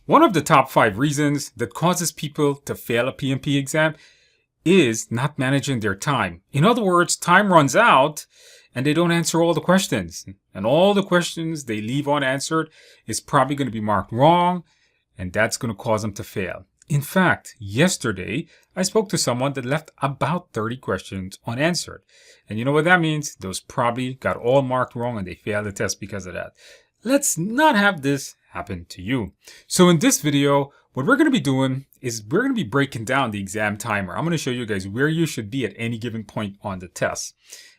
One of the top 5 reasons that causes people to fail a PMP exam is not managing their time. In other words, time runs out and they don't answer all the questions. And all the questions they leave unanswered is probably going to be marked wrong, and that's going to cause them to fail. In fact, yesterday, I spoke to someone that left about 30 questions unanswered. And you know what that means? Those probably got all marked wrong and they failed the test because of that. Let's not have this happen to you. So in this video, what we're going to be doing is we're going to be breaking down the exam timer. I'm going to show you guys where you should be at any given point on the test,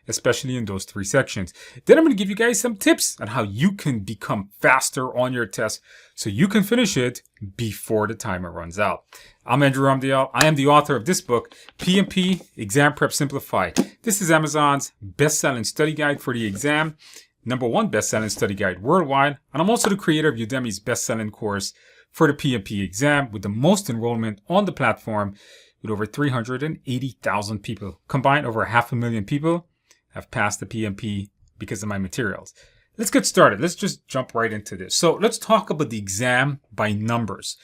especially in those 3 sections. Then I'm going to give you guys some tips on how you can become faster on your test so you can finish it before the timer runs out. I'm Andrew Ramdial. I am the author of this book, PMP Exam Prep Simplified. This is Amazon's best-selling study guide for the exam, #1 best-selling study guide worldwide, and I'm also the creator of Udemy's best-selling course for the PMP exam with the most enrollment on the platform with over 380,000 people. Combined, over 500,000 people have passed the PMP because of my materials. Let's get started. Let's just jump right into this. So let's talk about the exam by numbers.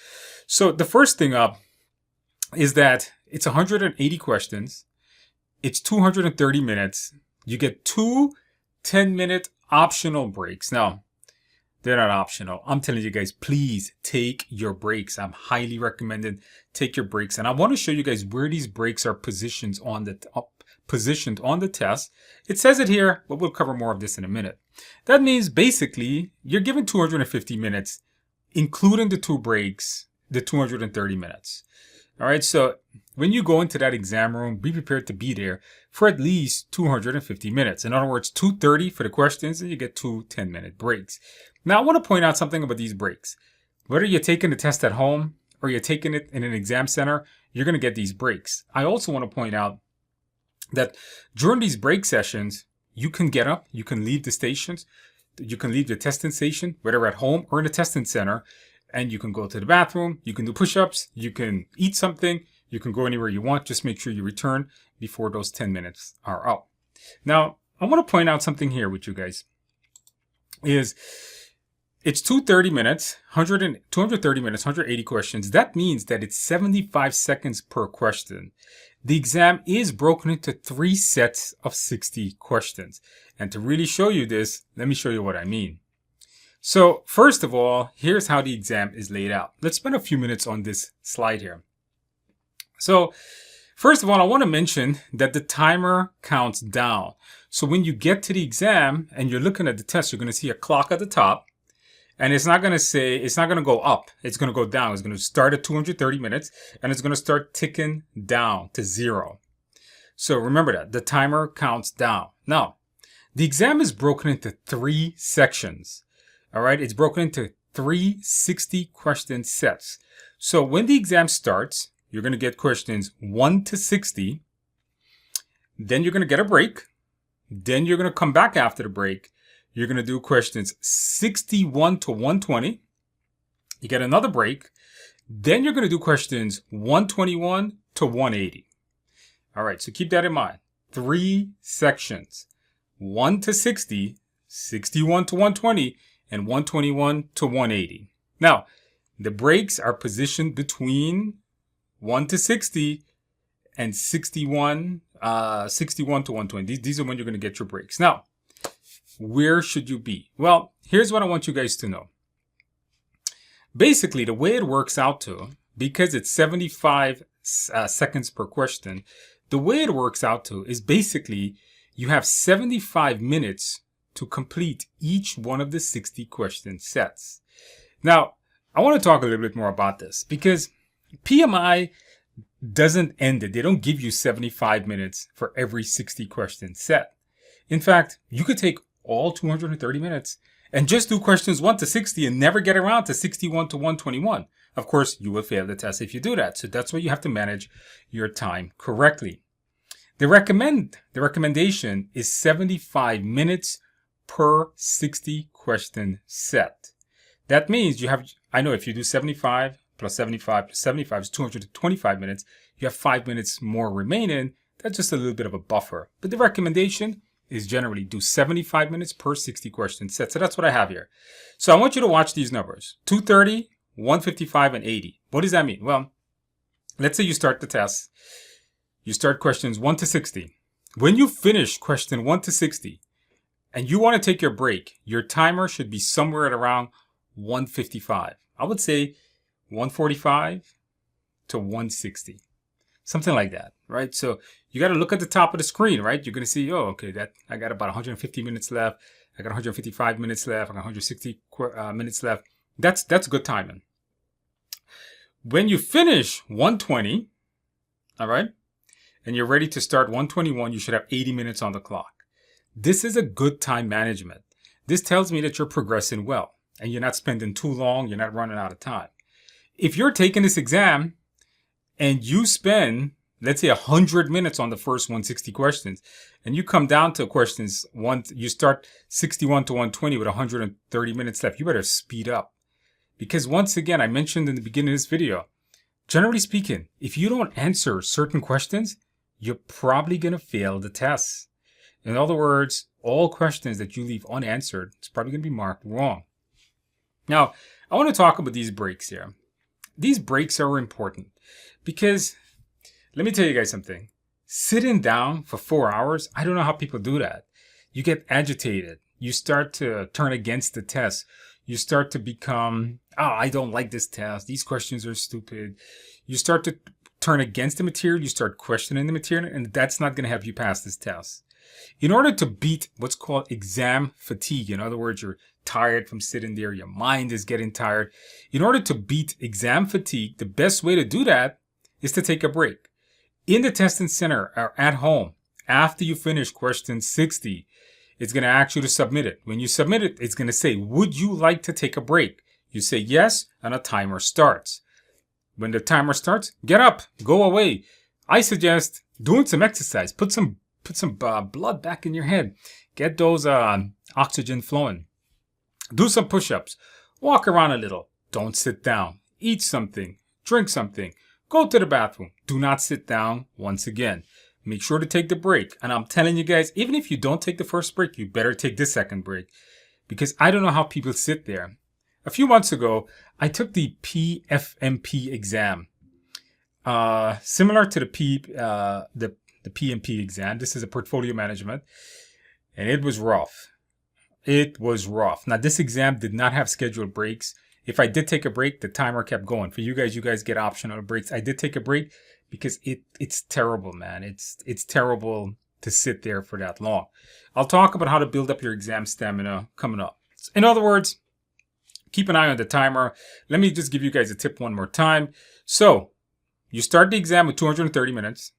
So the first thing up is that it's 180 questions. It's 230 minutes. You get 2 10-minute optional breaks. Now, they're not optional. I'm telling you guys, please take your breaks. I'm highly recommending take your breaks. And I want to show you guys where these breaks are positioned on the test. It says it here, but we'll cover more of this in a minute. That means basically you're given 250 minutes, including the 2 breaks, the 230 minutes. All right. So when you go into that exam room, be prepared to be there for at least 250 minutes. In other words, 230 for the questions, and you get 2 10-minute breaks. Now, I want to point out something about these breaks. Whether you're taking the test at home or you're taking it in an exam center, you're going to get these breaks. I also want to point out that during these break sessions, you can get up, you can leave the stations, you can leave the testing station, whether at home or in the testing center, and you can go to the bathroom, you can do push-ups, you can eat something, you can go anywhere you want. Just make sure you return before those 10 minutes are up. Now, I want to point out something here with you guys. It's 230 minutes, 230 minutes, 180 questions. That means that it's 75 seconds per question. The exam is broken into 3 sets of 60 questions. And to really show you this, let me show you what I mean. So first of all, here's how the exam is laid out. Let's spend a few minutes on this slide here. So first of all, I want to mention that the timer counts down. So when you get to the exam and you're looking at the test, you're going to see a clock at the top. And it's not going to go up. It's going to go down. It's going to start at 230 minutes and it's going to start ticking down to 0. So remember that the timer counts down. Now, the exam is broken into 3 sections. All right. It's broken into 3 60 question sets. So when the exam starts, you're going to get questions 1 to 60. Then you're going to get a break. Then you're going to come back after the break. You're going to do questions 61 to 120. You get another break. Then you're going to do questions 121 to 180. All right, so keep that in mind. 3 sections, 1 to 60, 61 to 120, and 121 to 180. Now, the breaks are positioned between 1 to 60 and 61 to 120. These are when you're going to get your breaks. Now, where should you be? Well, here's what I want you guys to know. Basically, the way it works out to, because it's 75 seconds per question, the way it works out to is basically you have 75 minutes to complete each one of the 60 question sets. Now, I want to talk a little bit more about this because PMI doesn't end it. They don't give you 75 minutes for every 60 question set. In fact, you could take all 230 minutes and just do questions 1 to 60 and never get around to 61 to 121. Of course, you will fail the test if you do that. So that's why you have to manage your time correctly. The recommendation is 75 minutes per 60 question set. That means you have, I know if you do 75 plus 75 plus 75 is 225 minutes. You have 5 minutes more remaining. That's just a little bit of a buffer. But the recommendation is generally do 75 minutes per 60 question set. So that's what I have here. So I want you to watch these numbers. 230, 155, and 80. What does that mean? Well, let's say you start the test. You start questions 1 to 60. When you finish question 1 to 60 and you want to take your break, your timer should be somewhere at around 155. I would say 145 to 160. Something like that, right? So you got to look at the top of the screen, right? You're going to see, oh, okay, that I got about 150 minutes left. I got 155 minutes left. I got 160 minutes left. That's good timing. When you finish 120, all right, and you're ready to start 121, you should have 80 minutes on the clock. This is a good time management. This tells me that you're progressing well and you're not spending too long. You're not running out of time. If you're taking this exam and you spend, let's say, 100 minutes on the first 160 questions, and you come down to questions you start 61 to 120 with 130 minutes left, you better speed up. Because once again, I mentioned in the beginning of this video, generally speaking, if you don't answer certain questions, you're probably going to fail the test. In other words, all questions that you leave unanswered, it's probably going to be marked wrong. Now, I want to talk about these breaks here. These breaks are important because, let me tell you guys something. Sitting down for 4 hours, I don't know how people do that. You get agitated. You start to turn against the test. You start to become, I don't like this test. These questions are stupid. You start to turn against the material. You start questioning the material, and that's not going to help you pass this test. In order to beat what's called exam fatigue, in other words, you're tired from sitting there, your mind is getting tired. In order to beat exam fatigue, the best way to do that is to take a break. In the testing center or at home, after you finish question 60, it's going to ask you to submit it. When you submit it, it's going to say, would you like to take a break? You say yes, and a timer starts. When the timer starts, get up, go away. I suggest doing some exercise. Put some blood back in your head. Get those oxygen flowing. Do some push-ups. Walk around a little. Don't sit down. Eat something. Drink something. Go to the bathroom. Do not sit down once again. Make sure to take the break. And I'm telling you guys, even if you don't take the first break, you better take the second break. Because I don't know how people sit there. A few months ago, I took the PMP exam. Similar to the PMP exam. This is a portfolio management. And it was rough. It was rough. Now, this exam did not have scheduled breaks. If I did take a break, the timer kept going. For you guys get optional breaks. I did take a break because it's terrible, man. It's terrible to sit there for that long. I'll talk about how to build up your exam stamina coming up. In other words, keep an eye on the timer. Let me just give you guys a tip one more time. So, you start the exam with 230 minutes.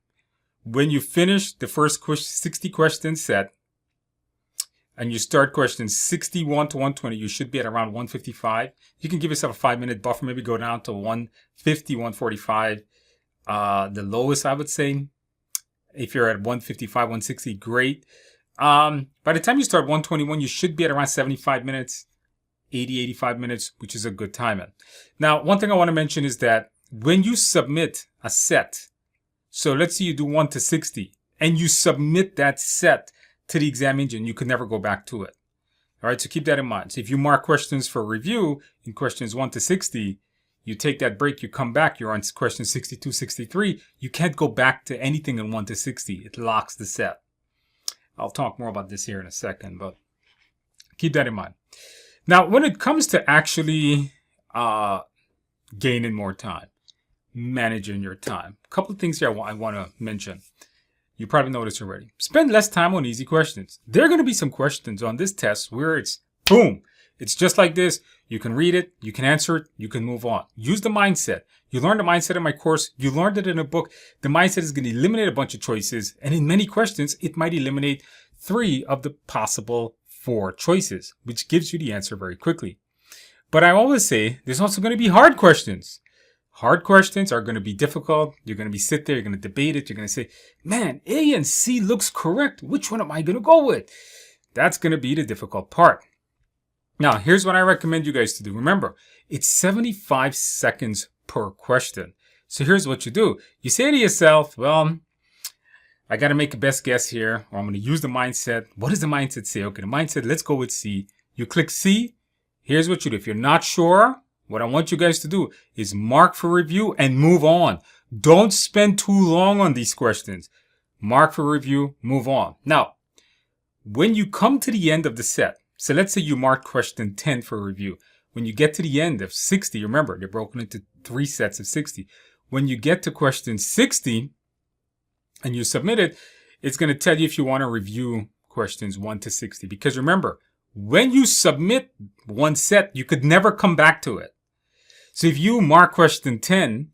When you finish the first 60 questions set, and you start questions 61 to 120, you should be at around 155. You can give yourself a 5-minute buffer, maybe go down to 150, 145. The lowest, I would say, if you're at 155, 160, great. By the time you start 121, you should be at around 75 minutes, 80, 85 minutes, which is a good timing. Now, one thing I want to mention is that when you submit a set, so let's say you do 1 to 60, and you submit that set to the exam engine, you can never go back to it. All right, so keep that in mind. So if you mark questions for review in questions 1 to 60, you take that break, you come back, you're on question 62, 63. You can't go back to anything in 1 to 60. It locks the set. I'll talk more about this here in a second, but keep that in mind. Now, when it comes to actually gaining more time, managing your time, a couple of things here I want to mention. You probably noticed already. Spend less time on easy questions. There are going to be some questions on this test where it's boom. It's just like this. You can read it. You can answer it. You can move on. Use the mindset. You learned the mindset in my course. You learned it in a book. The mindset is going to eliminate a bunch of choices. And in many questions, it might eliminate 3 of the possible 4 choices, which gives you the answer very quickly. But I always say there's also going to be hard questions. Hard questions are going to be difficult. You're going to sit there. You're going to debate it. You're going to say, man, A and C looks correct. Which one am I going to go with? That's going to be the difficult part. Now, here's what I recommend you guys to do. Remember, it's 75 seconds per question. So here's what you do. You say to yourself, well, I got to make a best guess here, or I'm going to use the mindset. What does the mindset say? Okay, the mindset, let's go with C. You click C. Here's what you do. If you're not sure what I want you guys to do is mark for review and move on. Don't spend too long on these questions. Mark for review, move on. Now, when you come to the end of the set, so let's say you mark question 10 for review. When you get to the end of 60, remember, they're broken into 3 sets of 60. When you get to question 60 and you submit it, it's going to tell you if you want to review questions 1 to 60. Because remember, when you submit one set, you could never come back to it. So if you mark question 10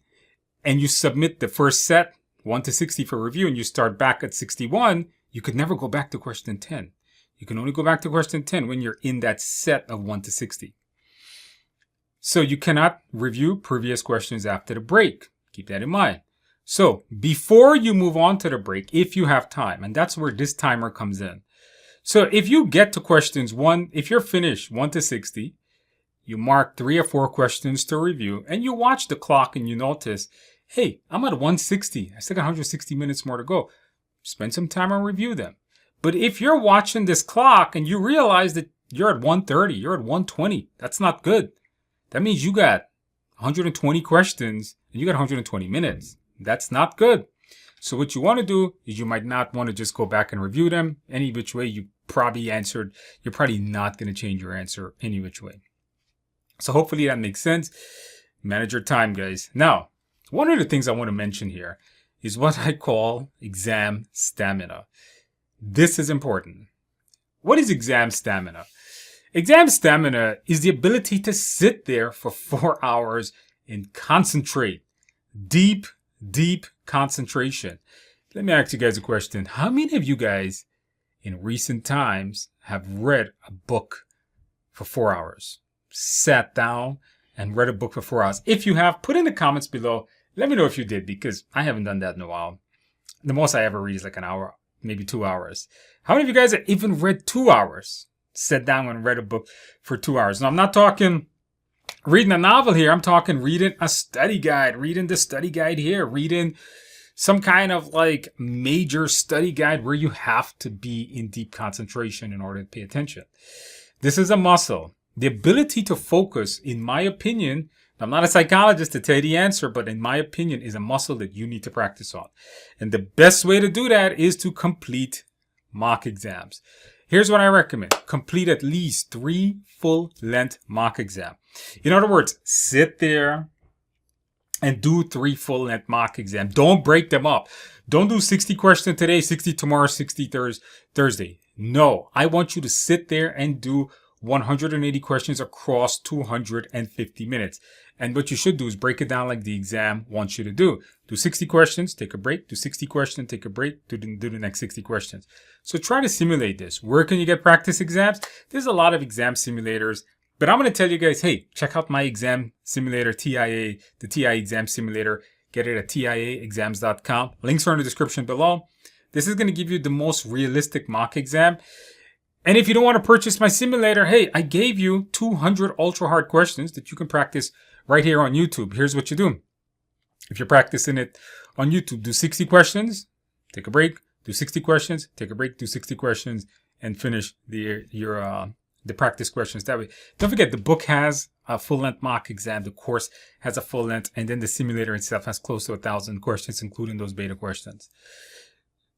and you submit the first set, 1 to 60 for review, and you start back at 61, you could never go back to question 10. You can only go back to question 10 when you're in that set of 1 to 60. So you cannot review previous questions after the break. Keep that in mind. So before you move on to the break, if you have time, and that's where this timer comes in. So if you get to questions 1, if you're finished 1 to 60, you mark 3 or 4 questions to review, and you watch the clock and you notice, hey, I'm at 160. I still got 160 minutes more to go. Spend some time and review them. But if you're watching this clock and you realize that you're at 130, you're at 120, that's not good. That means you got 120 questions and you got 120 minutes. That's not good. So what you want to do is you might not want to just go back and review them. Any which way you probably answered, you're probably not going to change your answer any which way. So hopefully that makes sense. Manage your time, guys. Now, one of the things I want to mention here is what I call exam stamina. This is important. What is exam stamina? Exam stamina is the ability to sit there for 4 hours and concentrate. Deep concentration. Let me ask you guys a question. How many of you guys in recent times have read a book for 4 hours? Sat down and read a book for 4 hours? If you have, put in the comments below. Let me know if you did, because I haven't done that in a while. The most I ever read is like an hour, maybe 2 hours. How many of you guys have even read 2 hours? Sat down and read a book for 2 hours. Now, I'm not talking reading a novel here. I'm talking reading a study guide, reading the study guide here, reading some kind of like major study guide where you have to be in deep concentration in order to pay attention. This is a muscle. The ability to focus, in my opinion, I'm not a psychologist to tell you the answer, but in my opinion, is a muscle that you need to practice on. And the best way to do that is to complete mock exams. Here's what I recommend. Complete at least 3 full-length mock exams. In other words, sit there and do 3 full-length mock exams. Don't break them up. Don't do 60 questions today, 60 tomorrow, 60 Thursday. No, I want you to sit there and do 180 questions across 250 minutes. And what you should do is break it down like the exam wants you to do. Do 60 questions, take a break. Do 60 questions, take a break. Do the next 60 questions. So try to simulate this. Where can you get practice exams? There's a lot of exam simulators. But I'm going to tell you guys, hey, check out my exam simulator, TIA, the TIA exam simulator. Get it at tiaexams.com. Links are in the description below. This is going to give you the most realistic mock exam. And if you don't want to purchase my simulator, hey, I gave you 200 ultra hard questions that you can practice right here on YouTube. Here's what you do. If you're practicing it on YouTube, do 60 questions, take a break, do 60 questions, take a break, do 60 questions, and finish the practice questions that way. Don't forget, the book has a full-length mock exam. The course has a full-length, and then the simulator itself has close to 1,000 questions, including those beta questions.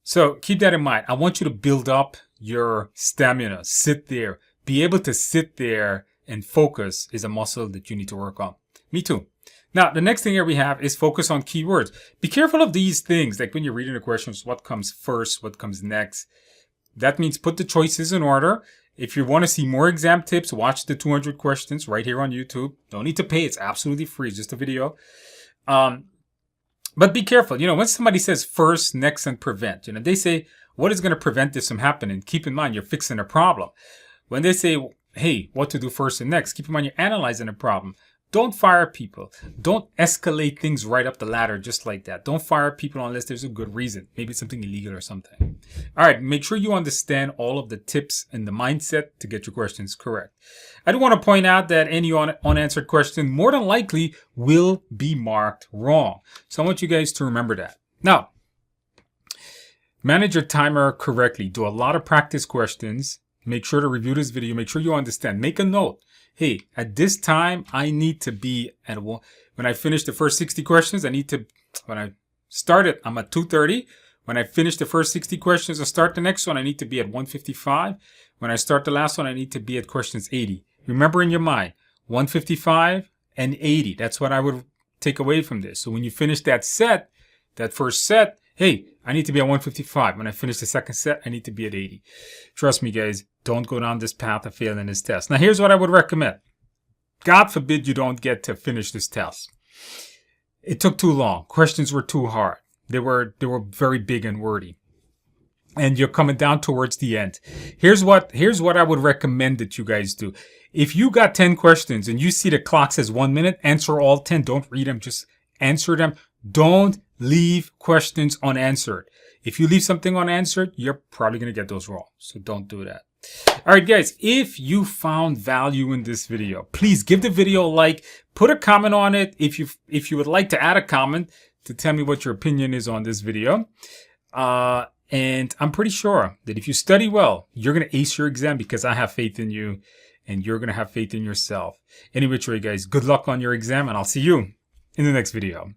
So keep that in mind. I want you to build up your stamina. Sit there. Be able to sit there and focus is a muscle that you need to work on. Me too. Now, the next thing here we have is focus on keywords. Be careful of these things, like when you're reading the questions, what comes first, what comes next. That means put the choices in order. If you want to see more exam tips, watch the 200 questions right here on YouTube. Don't need to pay. It's absolutely free. It's just a video. But be careful. When somebody says first, next, and prevent, they say, what is going to prevent this from happening? Keep in mind, you're fixing a problem. When they say, hey, what to do first and next, keep in mind, you're analyzing a problem. Don't fire people. Don't escalate things right up the ladder just like that. Don't fire people unless there's a good reason. Maybe it's something illegal or something. All right, make sure you understand all of the tips and the mindset to get your questions correct. I do want to point out that any unanswered question more than likely will be marked wrong. So I want you guys to remember that. Now, manage your timer correctly. Do a lot of practice questions. Make sure to review this video. Make sure you understand. Make a note. hey, at this time, I need to be at when I finish the first 60 questions, when I started, I'm at 230. When I finish the first 60 questions and start the next one, I need to be at 155. When I start the last one, I need to be at questions 80. Remember in your mind, 155 and 80. That's what I would take away from this. So when you finish that first set, hey, I need to be at 155. When I finish the second set, I need to be at 80. Trust me, guys, don't go down this path of failing this test. Now, here's what I would recommend. God forbid you don't get to finish this test. It took too long. Questions were too hard. They were very big and wordy. And you're coming down towards the end. Here's what I would recommend that you guys do. If you got 10 questions and you see the clock says 1 minute, answer all 10. Don't read them, just answer them. Don't leave questions unanswered. If you leave something unanswered, you're probably going to get those wrong. So don't do that. All right, guys, if you found value in this video, please give the video a like, put a comment on it. If you would like to add a comment to tell me what your opinion is on this video. And I'm pretty sure that if you study well, you're going to ace your exam because I have faith in you and you're going to have faith in yourself. Any which way, guys, good luck on your exam and I'll see you in the next video.